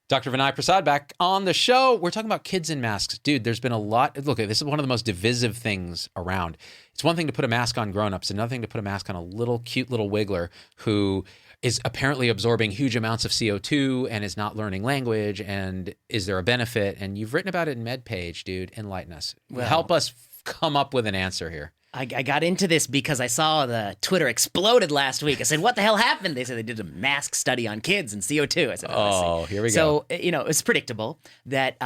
Dr. Vinay Prasad back on the show. We're talking about kids in masks. Dude, there's been a lot. Look, this is one of the most divisive things around. It's one thing to put a mask on grown-ups, another thing to put a mask on a little cute little wiggler who is apparently absorbing huge amounts of CO2 and is not learning language. And is there a benefit? And you've written about it in MedPage, dude. Enlighten us. Well, help us come up with an answer here. I got into this because I saw the Twitter exploded last week. I said, what the hell happened? They said they did a mask study on kids and CO2. I said, oh, here we go. So, it's predictable that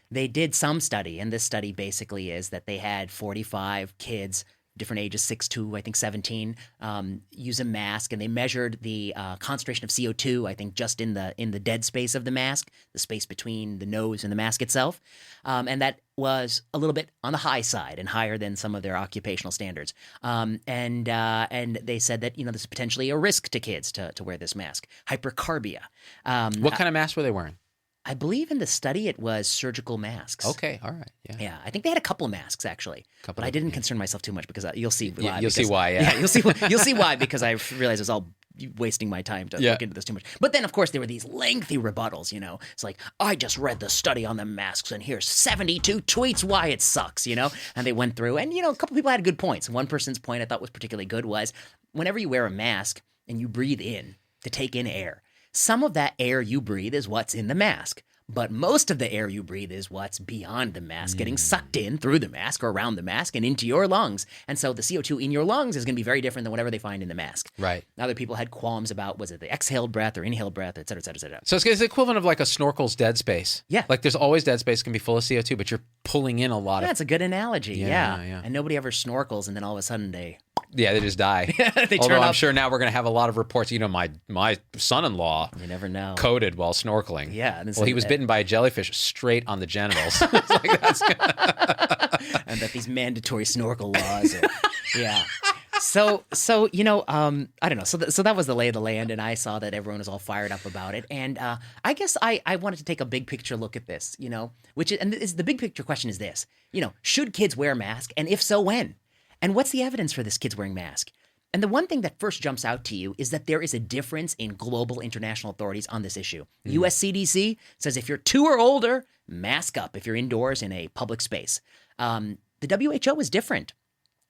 they did some study, and this study basically is that they had 45 kids, different ages, 6 to, I think, 17, use a mask, and they measured the concentration of CO2, I think, just in the dead space of the mask, the space between the nose and the mask itself, and that was a little bit on the high side and higher than some of their occupational standards. And they said that, this is potentially a risk to kids to wear this mask. Hypercarbia. What kind of mask were they wearing? I believe in the study it was surgical masks. Okay, all right, yeah. Yeah, I think they had a couple of masks actually, but I didn't concern myself too much because you'll see why. You'll see why, yeah. Yeah, you'll see why because I realized it was all wasting my time to look into this too much. But then, of course, there were these lengthy rebuttals, It's like, I just read the study on the masks and here's 72 tweets why it sucks, And they went through and, a couple people had good points. One person's point I thought was particularly good was whenever you wear a mask and you breathe in to take in air, some of that air you breathe is what's in the mask. But most of the air you breathe is what's beyond the mask, getting sucked in through the mask or around the mask and into your lungs. And so the CO2 in your lungs is going to be very different than whatever they find in the mask. Right. Other people had qualms about, was it the exhaled breath or inhaled breath, et cetera, et cetera, et cetera. So it's the equivalent of like a snorkel's dead space. Yeah. Like there's always dead space can be full of CO2, but you're pulling in a lot of... That's a good analogy, yeah. Yeah. And nobody ever snorkels and then all of a sudden they... Yeah, they just die. They Although turn I'm up. sure now we're going to have a lot of reports. My son-in-law You never know. coded while snorkeling. Yeah. Well, he was bitten by a jellyfish straight on the genitals. It's like, that's and that these mandatory snorkel laws. Yeah. So I don't know. So that was the lay of the land, and I saw that everyone was all fired up about it. And I guess I wanted to take a big picture look at this, the big picture question is this, should kids wear masks? And if so, when? And what's the evidence for this kids wearing mask? And the one thing that first jumps out to you is that there is a difference in global international authorities on this issue. US CDC says if you're 2 or older, mask up if you're indoors in a public space. The WHO is different.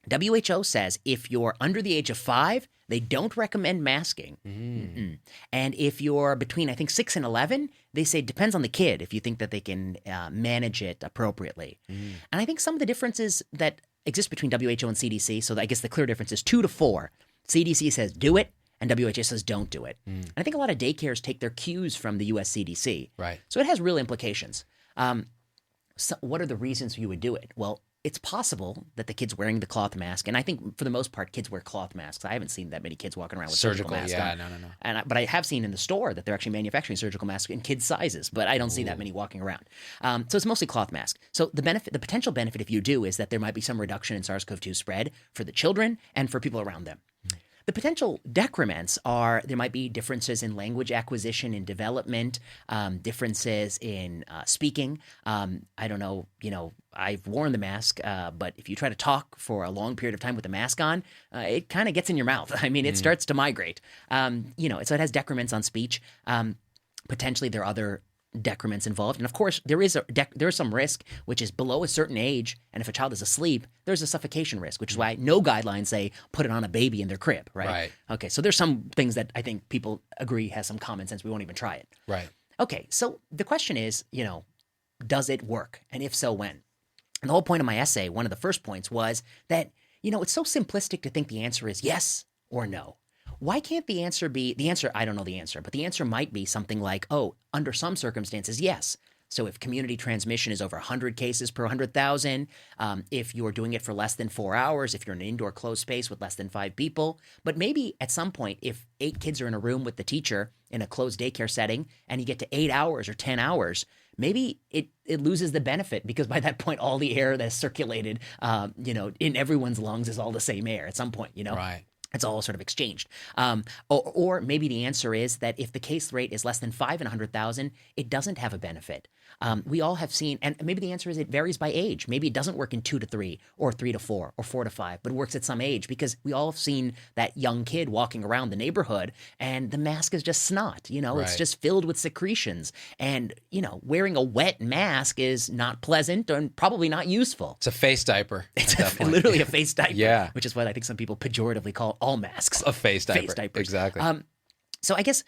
WHO says if you're under the age of 5, they don't recommend masking. And if you're between, I think, 6 and 11, they say it depends on the kid if you think that they can manage it appropriately. And I think some of the differences that exist between WHO and CDC, so I guess the clear difference is 2 to 4. CDC says do it, and WHO says don't do it. And I think a lot of daycares take their cues from the US CDC. Right. So it has real implications. So what are the reasons you would do it? Well, it's possible that the kid's wearing the cloth mask, and I think for the most part, kids wear cloth masks. I haven't seen that many kids walking around with surgical masks on. No. But I have seen in the store that they're actually manufacturing surgical masks in kids' sizes, but I don't see that many walking around. So it's mostly cloth masks. So the potential benefit if you do is that there might be some reduction in SARS-CoV-2 spread for the children and for people around them. The potential decrements are there might be differences in language acquisition and development, differences in speaking. I don't know, I've worn the mask, but if you try to talk for a long period of time with the mask on, it kind of gets in your mouth. I mean, it starts to migrate. So it has decrements on speech. Potentially there are other decrements involved. And of course, there is some risk, which is below a certain age. And if a child is asleep, there's a suffocation risk, which is why no guidelines say put it on a baby in their crib, right? Right. Okay, so there's some things that I think people agree has some common sense. We won't even try it. Right. Okay, so the question is, does it work? And if so, when? And the whole point of my essay, one of the first points was that, it's so simplistic to think the answer is yes or no. Why can't the answer be, I don't know the answer, but the answer might be something like, under some circumstances, yes. So if community transmission is over 100 cases per 100,000, if you're doing it for less than 4 hours, if you're in an indoor closed space with less than 5 people, but maybe at some point, if 8 kids are in a room with the teacher in a closed daycare setting and you get to 8 hours or 10 hours, maybe it loses the benefit because by that point, all the air that's circulated, in everyone's lungs is all the same air at some point, Right. It's all sort of exchanged. Or maybe the answer is that if the case rate is less than 5 in 100,000, it doesn't have a benefit. We all have seen, and maybe the answer is it varies by age. Maybe it doesn't work in 2 to 3 or 3 to 4 or 4 to 5, but it works at some age because we all have seen that young kid walking around the neighborhood and the mask is just snot, you know, it's just filled with secretions. And, you know, wearing a wet mask is not pleasant and probably not useful. It's a face diaper. It's literally a face diaper, Yeah. which is what I think some people pejoratively call all masks. A face diaper. Face diapers. Exactly. So I guess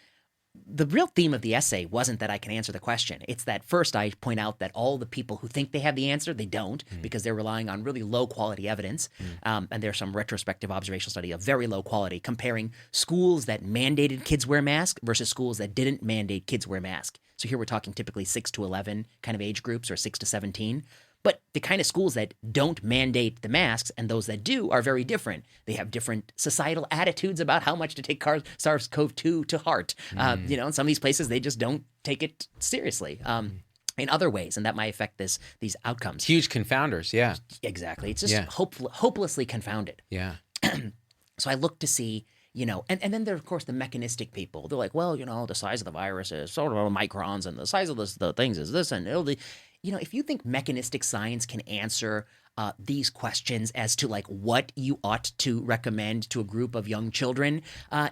the real theme of the essay wasn't that I can answer the question. It's that first I point out that all the people who think they have the answer, they don't, because they're relying on really low quality evidence. And there's some retrospective observational study of very low quality comparing schools that mandated kids wear masks versus schools that didn't mandate kids wear masks. So here we're talking typically 6 to 11 kind of age groups or 6 to 17. But the kind of schools that don't mandate the masks and those that do are very different. They have different societal attitudes about how much to take SARS-CoV-2 to heart. You know, in some of these places, they just don't take it seriously in other ways, and that might affect these outcomes. Huge confounders, yeah. Exactly. It's just hopelessly confounded. Yeah. So I look to see, you know, and then there are, of course, the mechanistic people. They're like, well, you know, the size of the virus is sort of microns, and the size of the things is this, and it'll be... You know, if you think mechanistic science can answer these questions as to like what you ought to recommend to a group of young children,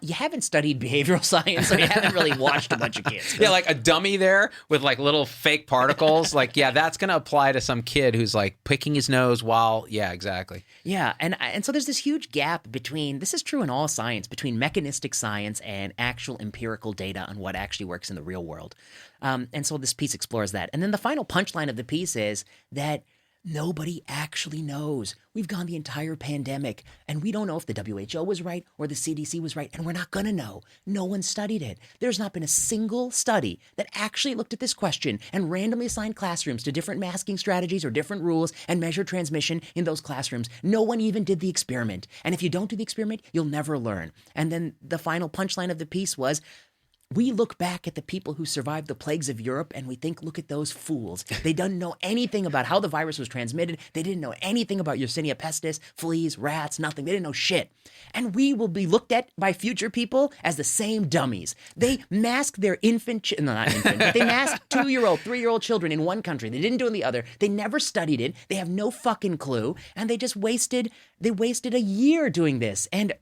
you haven't studied behavioral science, or you haven't really watched a bunch of kids. Yeah, like a dummy there with like little fake particles. Like, yeah, that's going to apply to some kid who's like picking his nose while, yeah, exactly. Yeah, and so there's this huge gap between, this is true in all science, between mechanistic science and actual empirical data on what actually works in the real world. And so this piece explores that. And then the final punchline of the piece is that nobody actually knows. We've gone the entire pandemic, and we don't know if the WHO was right or the CDC was right, and we're not going to know. No one studied it. There's not been a single study that actually looked at this question and randomly assigned classrooms to different masking strategies or different rules and measured transmission in those classrooms. No one even did the experiment. And if you don't do the experiment, you'll never learn. And then the final punchline of the piece was, we look back at the people who survived the plagues of Europe and we think, look at those fools. They didn't know anything about how the virus was transmitted. They didn't know anything about Yersinia pestis, fleas, rats, nothing. They didn't know shit. And we will be looked at by future people as the same dummies. They masked their they masked 2-year-old, 3-year-old children in one country. They didn't do it in the other. They never studied it. They have no fucking clue. And they just wasted a year doing this. And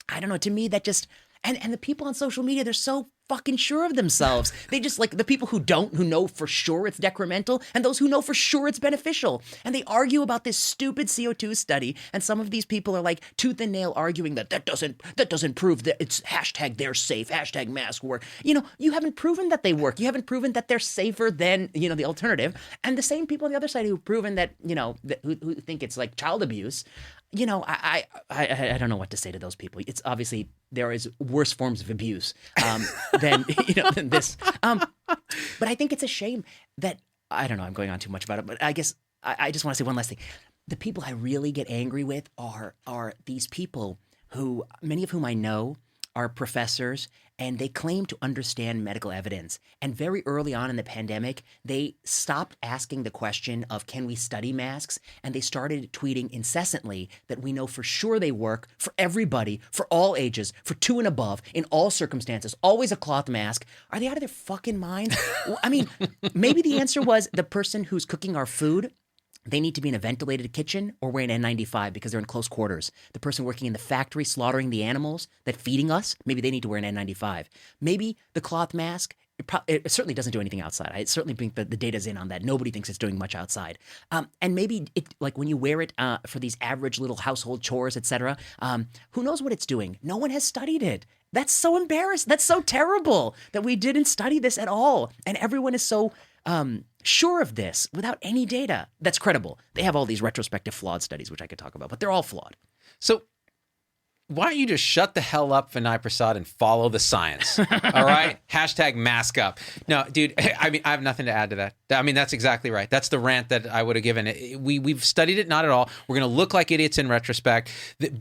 I don't know, to me that just... And the people on social media, they're so fucking sure of themselves. They just like the people who know for sure it's decremental, and those who know for sure it's beneficial. And they argue about this stupid CO2 study. And some of these people are like tooth and nail arguing that doesn't prove that it's hashtag they're safe, hashtag mask work. You know, you haven't proven that they work. You haven't proven that they're safer than, you know, the alternative. And the same people on the other side who've proven that, you know, who think it's like child abuse. You know, I don't know what to say to those people. It's obviously there is worse forms of abuse than this. But I think it's a shame that I don't know. I'm going on too much about it, but I guess I just want to say one last thing. The people I really get angry with are these people who, many of whom I know, are professors, and they claim to understand medical evidence. And very early on in the pandemic, they stopped asking the question of, can we study masks? And they started tweeting incessantly that we know for sure they work for everybody, for all ages, for 2 and above, in all circumstances, always a cloth mask. Are they out of their fucking minds? I mean, maybe the answer was the person who's cooking our food, they need to be in a ventilated kitchen or wear an N95 because they're in close quarters. The person working in the factory slaughtering the animals that feeding us, maybe they need to wear an N95. Maybe the cloth mask, it certainly doesn't do anything outside. I certainly think that the data's in on that. Nobody thinks it's doing much outside. And maybe it, like when you wear it for these average little household chores, etc., who knows what it's doing? No one has studied it. That's so embarrassing. That's so terrible that we didn't study this at all. And everyone is so sure of this without any data that's credible. They have all these retrospective flawed studies, which I could talk about, but they're all flawed. So why don't you just shut the hell up, Vinay Prasad, and follow the science? All right? Hashtag mask up. No, dude, I mean, I have nothing to add to that. I mean, that's exactly right. That's the rant that I would have given. We've studied it, not at all. We're going to look like idiots in retrospect.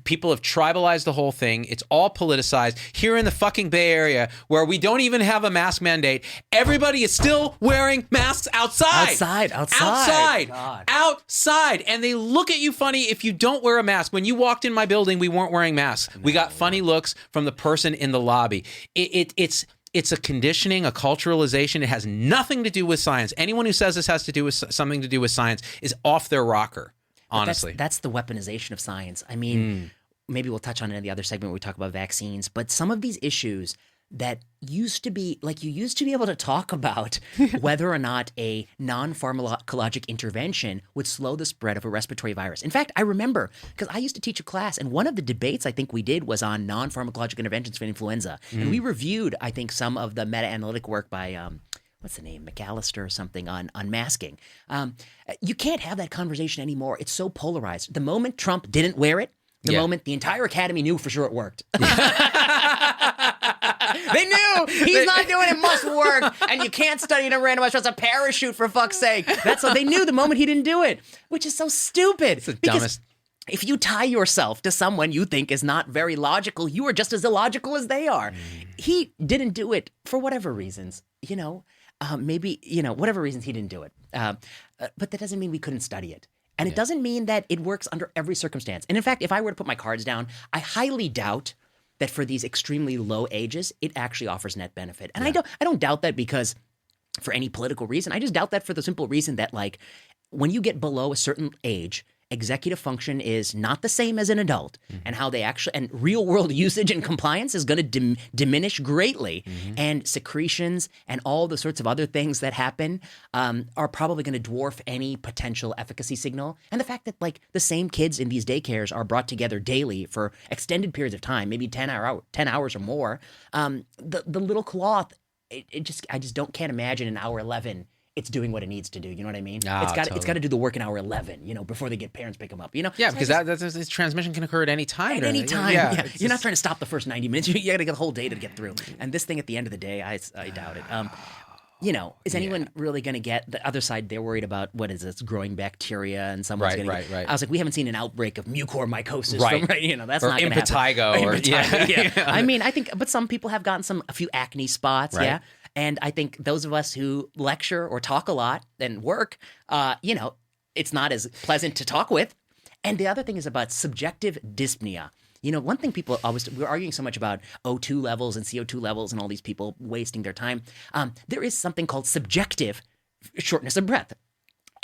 People have tribalized the whole thing. It's all politicized. Here in the fucking Bay Area, where we don't even have a mask mandate, everybody is still wearing masks outside. Outside. And they look at you funny if you don't wear a mask. When you walked in my building, we weren't wearing masks. masks. We got funny looks from the person in the lobby. It's a conditioning, a culturalization. It has nothing to do with science. Anyone who says this has to do with something to do with science is off their rocker, honestly. That's the weaponization of science. I mean, maybe we'll touch on it in the other segment where we talk about vaccines, but some of these issues that used to be, like, you used to be able to talk about whether or not a non-pharmacologic intervention would slow the spread of a respiratory virus. In fact, I remember, because I used to teach a class, and one of the debates I think we did was on non-pharmacologic interventions for influenza. And we reviewed, I think, some of the meta-analytic work by, what's the name, McAllister or something, on masking. You can't have that conversation anymore. It's so polarized. The moment Trump didn't wear it, the moment the entire academy knew for sure it worked. They knew he's not doing it, must work, and you can't study in a randomized trial. It's a parachute, for fuck's sake. That's what they knew the moment he didn't do it, which is so stupid. It's the dumbest. If you tie yourself to someone you think is not very logical, you are just as illogical as they are. He didn't do it for whatever reasons, maybe, whatever reasons he didn't do it. But that doesn't mean we couldn't study it. And it doesn't mean that it works under every circumstance. And in fact, if I were to put my cards down, I highly doubt that for these extremely low ages, it actually offers net benefit. And I don't doubt that because for any political reason. I just doubt that for the simple reason that, like, when you get below a certain age, executive function is not the same as an adult, and how they actually, and real world usage and compliance is going to diminish greatly. And secretions and all the sorts of other things that happen are probably going to dwarf any potential efficacy signal. And the fact that, like, the same kids in these daycares are brought together daily for extended periods of time, maybe 10 hours or more, the little cloth, I just can't imagine in hour 11 it's doing what it needs to do. You know what I mean? It's got to do the work in hour 11, before they get parents pick them up, Yeah, so because this transmission can occur at any time. At any time. Yeah. You're not trying to stop the first 90 minutes. You got to get the whole day to get through. And this thing at the end of the day, I doubt it. Is anyone really going to get the other side? They're worried about, what is this, growing bacteria, and someone's going to get. Right. I was like, we haven't seen an outbreak of mucormycosis. Right. That's or not going to happen. Impetigo. I mean, I think, but some people have gotten a few acne spots. Right. Yeah. And I think those of us who lecture or talk a lot and work, it's not as pleasant to talk with. And the other thing is about subjective dyspnea. One thing people we're arguing so much about O2 levels and CO2 levels and all these people wasting their time. There is something called subjective shortness of breath.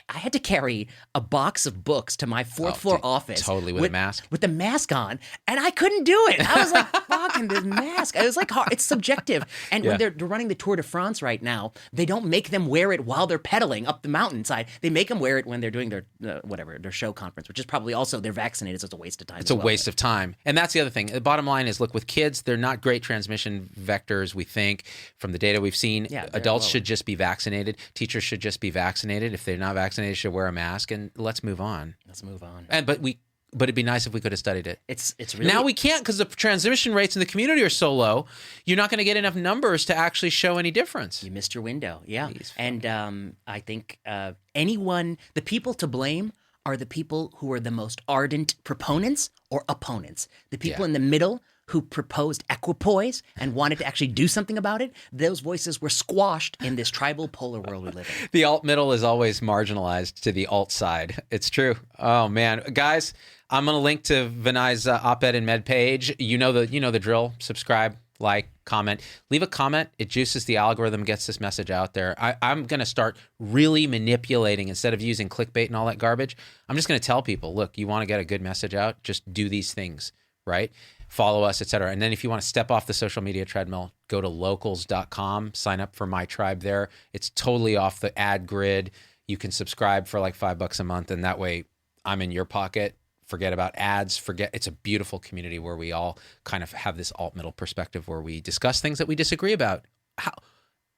I had to carry a box of books to my fourth floor office. Totally with a mask? With the mask on, and I couldn't do it. I was like, fucking this mask. It was like hard. It's subjective. And when they're running the Tour de France right now, they don't make them wear it while they're pedaling up the mountainside. They make them wear it when they're doing their their show conference, which is probably also they're vaccinated, so it's a waste of time. It's a waste of time. And that's the other thing. The bottom line is, look, with kids, they're not great transmission vectors, we think, from the data we've seen. Yeah, adults should just be vaccinated. Teachers should just be vaccinated. If they're not vaccinated, should wear a mask. And let's move on. But it'd be nice if we could have studied it. It's really, now we can't, because the transmission rates in the community are so low. You're not going to get enough numbers to actually show any difference. You missed your window. Yeah. And I think the people to blame are the people who are the most ardent proponents or opponents. The people in the middle who proposed equipoise and wanted to actually do something about it, those voices were squashed in this tribal polar world we live in. The alt middle is always marginalized to the alt side. It's true. Oh, man. Guys, I'm going to link to Vinay's op-ed and med page. You know the drill. Subscribe, like, comment. Leave a comment. It juices the algorithm, gets this message out there. I'm going to start really manipulating, instead of using clickbait and all that garbage. I'm just going to tell people, look, you want to get a good message out? Just do these things, right? Follow us, etc. And then if you want to step off the social media treadmill, go to locals.com, sign up for my tribe there. It's totally off the ad grid. You can subscribe for like $5 a month, and that way I'm in your pocket. Forget about ads. It's a beautiful community where we all kind of have this alt-middle perspective where we discuss things that we disagree about.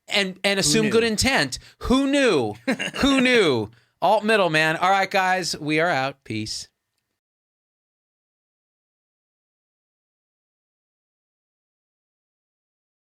And assume good intent. Who knew? Who knew? Alt-middle, man. All right, guys, we are out. Peace.